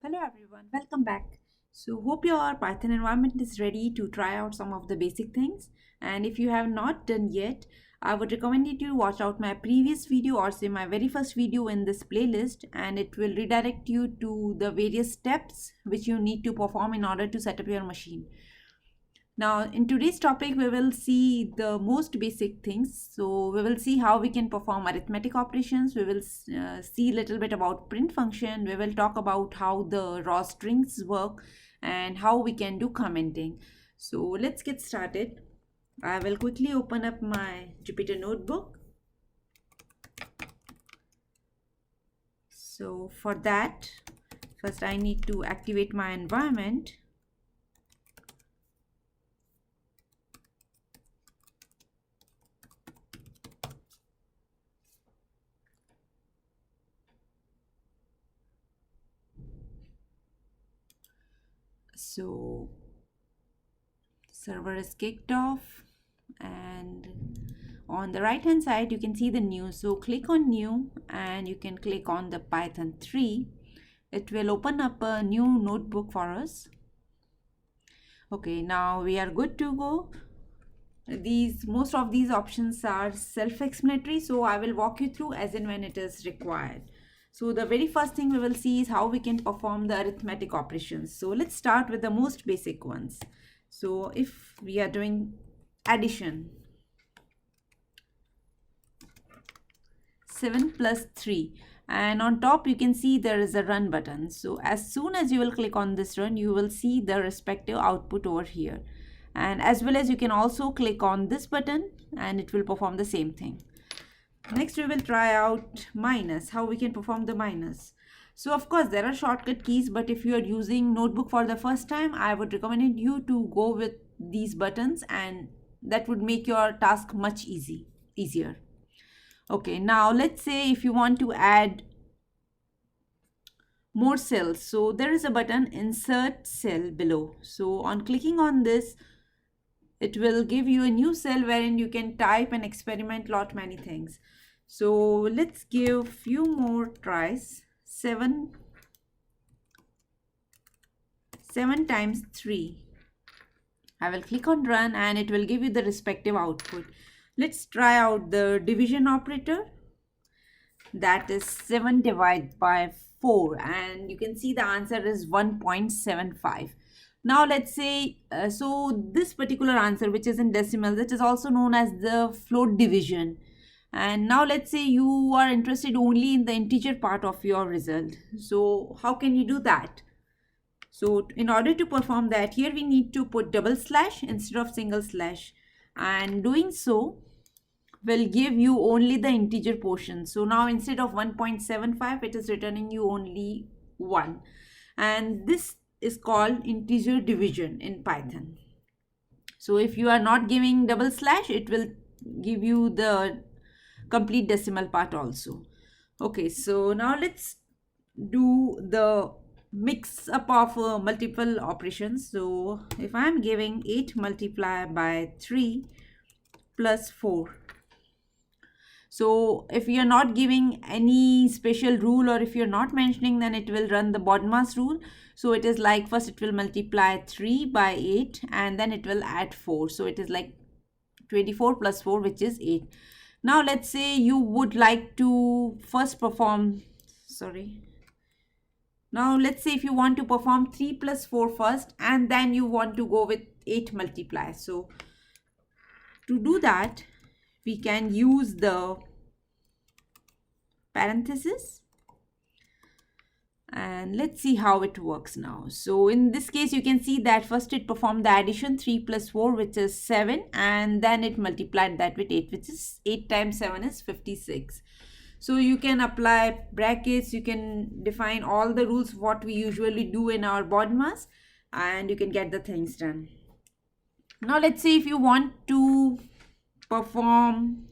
Hello everyone, welcome back. So hope your Python environment is ready to try out some of the basic things. And if you have not done yet, I would recommend you to watch out my previous video or say my very first video in this playlist, and it will redirect you to the various steps which you need to perform in order to set up your machine. Now, in today's topic, we will see the most basic things. So, we will see how we can perform arithmetic operations. We will see a little bit about print function. We will talk about how the raw strings work and how we can do commenting. So, let's get started. I will quickly open up my Jupyter notebook. So, for that, first I need to activate my environment. So server is kicked off, and on the right hand side you can see the new. So click on new and you can click on the Python 3. It will open up a new notebook for us. Okay, now we are good to go. Most of these options are self-explanatory, so I will walk you through as and when it is required. So the very first thing we will see is how we can perform the arithmetic operations. So let's start with the most basic ones. So if we are doing addition, 7 plus 3, and on top you can see there is a run button. So as soon as you will click on this run, you will see the respective output over here. And as well as you can also click on this button and it will perform the same thing. Next we will try out minus, how we can perform the minus. So of course there are shortcut keys, but if you are using notebook for the first time, I would recommend you to go with these buttons, and that would make your task much easier. Okay, now let's say if you want to add more cells, so there is a button insert cell below. So on clicking on this, it will give you a new cell wherein you can type and experiment lot many things. So let's give few more tries. 7 times 3. I will click on run and it will give you the respective output. Let's try out the division operator. That is 7 divided by 4, and you can see the answer is 1.75. Now let's say, so this particular answer, which is in decimal, that is also known as the float division. And now let's say you are interested only in the integer part of your result. So how can you do that? So in order to perform that, here we need to put double slash instead of single slash, and doing so will give you only the integer portion. So now instead of 1.75, it is returning you only 1. And this is called integer division in Python. So if you are not giving double slash, it will give you the complete decimal part also. Okay, so now let's do the mix up of multiple operations. So if I am giving 8 multiplied by 3 plus 4, so if you're not giving any special rule, or if you're not mentioning, then it will run the BODMAS rule. So it is like, first it will multiply 3 by 8 and then it will add 4. So it is like 24 plus 4, which is 8. Now let's say you would like to first perform, now let's say if you want to perform 3 plus 4 first and then you want to go with 8 multiply. So to do that, we can use the parenthesis, and let's see how it works now. So in this case, you can see that first it performed the addition 3 plus 4, which is 7, and then it multiplied that with 8, which is 8 times 7 is 56. So you can apply brackets, you can define all the rules what we usually do in our BODMAS, and you can get the things done. Now let's say if you want to perform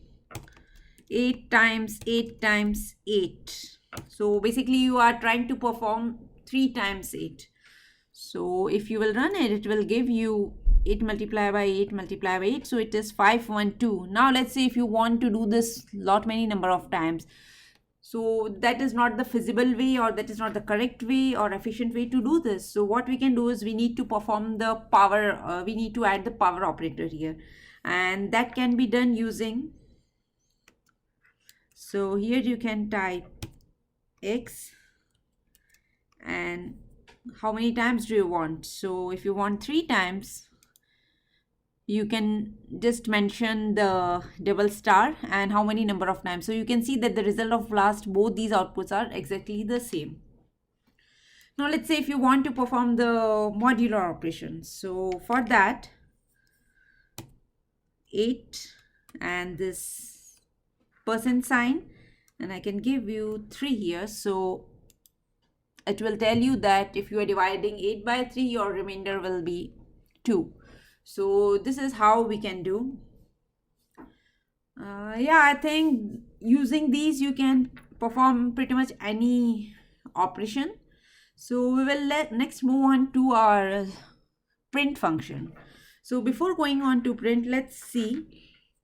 8 times 8 times 8. So basically you are trying to perform 3 times 8. So if you will run it, it will give you 8 multiplied by 8 multiplied by 8. So it is 512. Now let's say if you want to do this lot many number of times. So that is not the feasible way, or that is not the correct way or efficient way to do this. So what we can do is we need to perform the power, we need to add the power operator here, and that can be done using, so here you can type x, and how many times do you want? So if you want 3 times, you can just mention the double star and how many number of times. So you can see that the result of last both these outputs are exactly the same. Now let's say if you want to perform the modular operation. So for that, 8 and this percent sign, and I can give you 3 here. So it will tell you that if you are dividing 8 by 3, your remainder will be 2. So this is how we can do. Yeah, I think using these you can perform pretty much any operation. So we will next move on to our print function. So before going on to print, let's see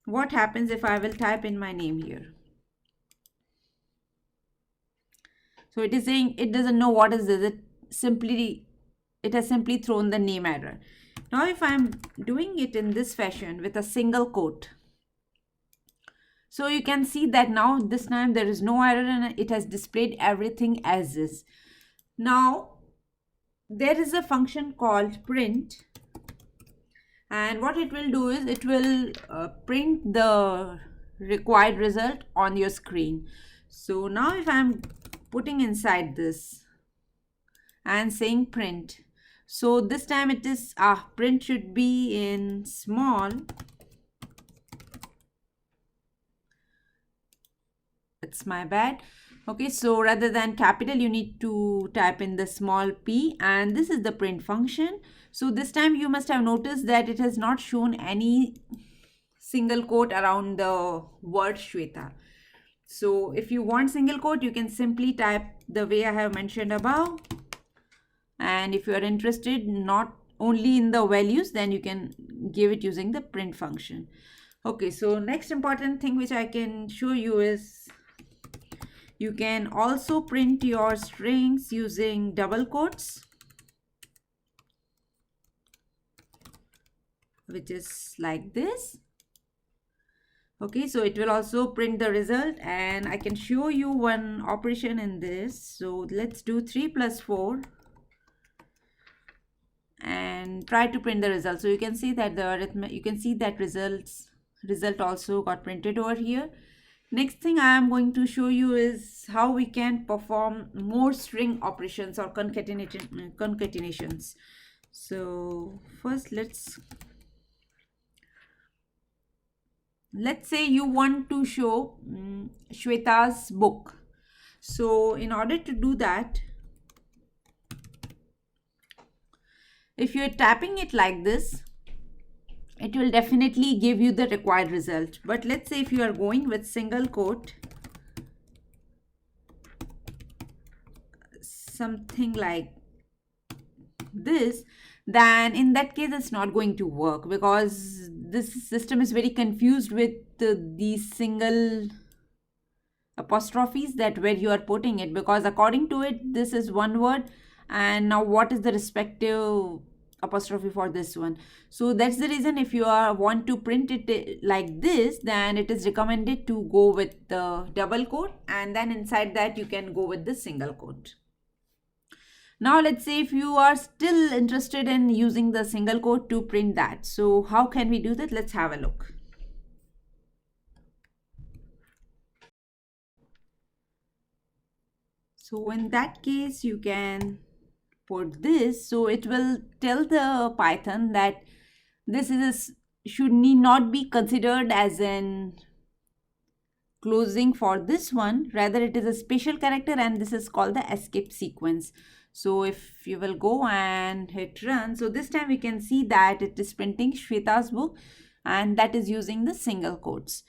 what happens if I will type in my name here. So it is saying it doesn't know what is this. It has simply thrown the name error. Now if I'm doing it in this fashion with a single quote, so you can see that now this time there is no error and it has displayed everything as is. Now there is a function called print, and what it will do is it will print the required result on your screen. So now if I'm putting inside this and saying print, so this time it is print should be in small, it's my bad. Okay, so rather than capital you need to type in the small p, and this is the print function. So this time you must have noticed that it has not shown any single quote around the word Shweta. So if you want single quote, you can simply type the way I have mentioned above. And if you are interested not only in the values, then you can give it using the print function. Okay, so next important thing which I can show you is you can also print your strings using double quotes, which is like this. Okay, so it will also print the result, and I can show you one operation in this. So let's do 3 plus 4 and try to print the result. So you can see that result also got printed over here. Next thing I am going to show you is how we can perform more string operations or concatenations. So first let's say you want to show Shweta's book. So in order to do that, if you're tapping it like this, it will definitely give you the required result. But let's say if you are going with single quote, something like this, then in that case it's not going to work, because this system is very confused with these single apostrophes that where you are putting it, because according to it this is one word, and now what is the respective apostrophe for this one. So that's the reason if you want to print it like this, then it is recommended to go with the double quote, and then inside that you can go with the single quote. Now let's say if you are still interested in using the single quote to print that. So how can we do that? Let's have a look. So in that case you can put this. So it will tell the Python that this need not be considered as an closing for this one, rather it is a special character, and this is called the escape sequence. So if you will go and hit run, so this time we can see that it is printing Shweta's book, and that is using the single quotes.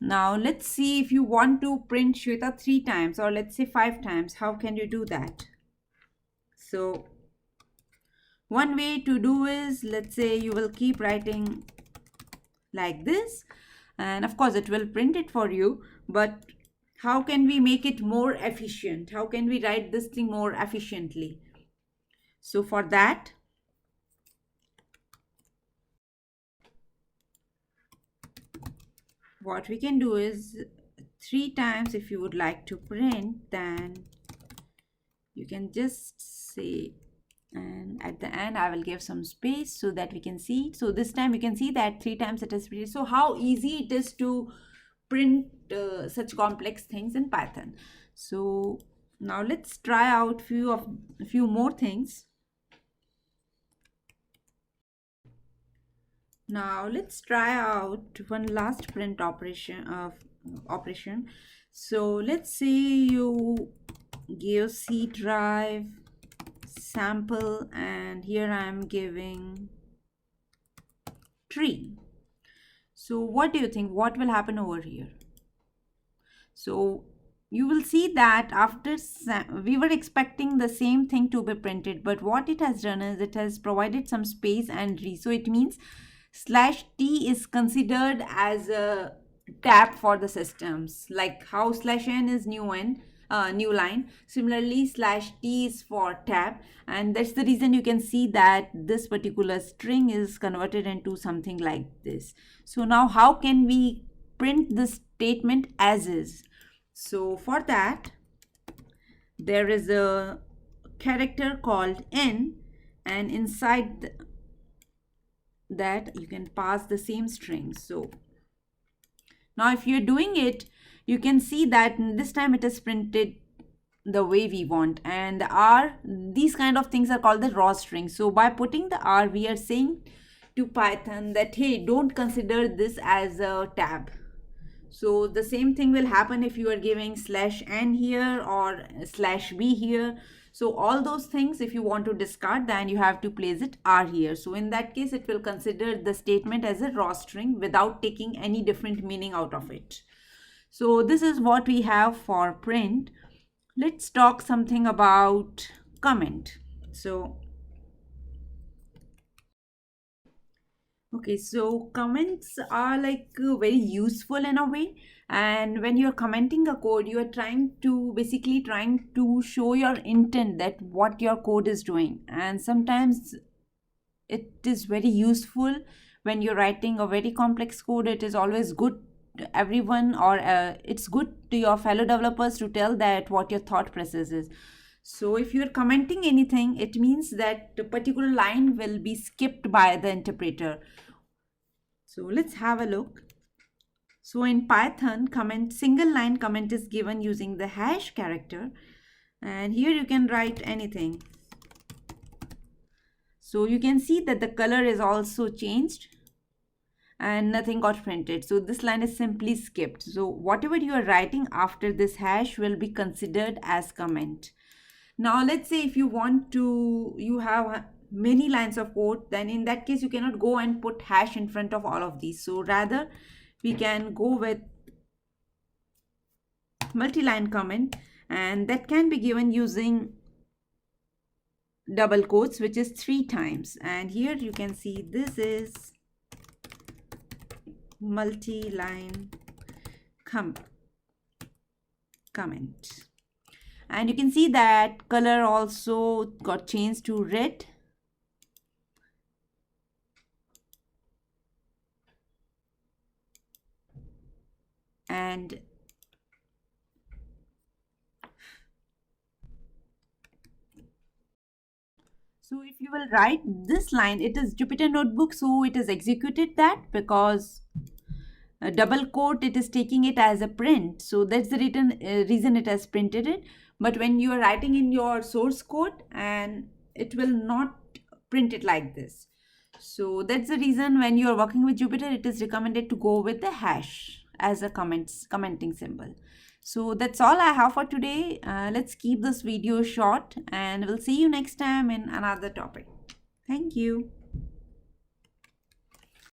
Now let's see if you want to print Shweta 3 times, or let's say 5 times, how can you do that? So one way to do is, let's say you will keep writing like this, and of course it will print it for you, but How can we make it more efficient? How can we write this thing more efficiently? So for that, what we can do is 3 times. If you would like to print, then you can just say, and at the end I will give some space so that we can see. So this time you can see that 3 times it is printed. So how easy it is to print such complex things in Python. So now let's try out few more things. Now let's try out one last print operation. So let's say you give C drive sample, and here I am giving tree. So what do you think? What will happen over here? So you will see that after we were expecting the same thing to be printed, but what it has done is it has provided some space and so it means /t is considered as a tab for the systems, like how /n is new line. Similarly, /t is for tab, and that's the reason you can see that this particular string is converted into something like this. So now how can we print this statement as is? So for that, there is a character called n, and inside that you can pass the same string. So now if you're doing it, you can see that this time it is printed the way we want, and the r, these kind of things are called the raw string. So by putting the r, we are saying to Python that, hey, don't consider this as a tab. So the same thing will happen if you are giving /n here or /b here. So all those things, if you want to discard, then you have to place it r here. So in that case, it will consider the statement as a raw string without taking any different meaning out of it. So this is what we have for print. Let's talk something about comment. Okay, so comments are like very useful in a way, and when you're commenting a code, you are basically trying to show your intent, that what your code is doing. And sometimes it is very useful when you're writing a very complex code. It is always good to everyone, or it's good to your fellow developers to tell that what your thought process is. So if you're commenting anything, it means that a particular line will be skipped by the interpreter. So let's have a look. So in Python, single line comment is given using the hash character, and here you can write anything. So you can see that the color is also changed and nothing got printed. So this line is simply skipped. So whatever you are writing after this hash will be considered as comment. Now let's say if you have many lines of code, then in that case you cannot go and put hash in front of all of these. So rather we can go with multi-line comment, and that can be given using double quotes, which is 3 times. And here you can see this is multi-line comment, and you can see that color also got changed to red. And so if you will write this line, it is Jupyter Notebook, so it has executed that because a double quote, it is taking it as a print. So that's the reason it has printed it. But when you are writing in your source code, and it will not print it like this. So that's the reason when you are working with Jupyter, it is recommended to go with the hash as a commenting symbol. So that's all I have for today. Let's keep this video short, and we'll see you next time in another topic. Thank you.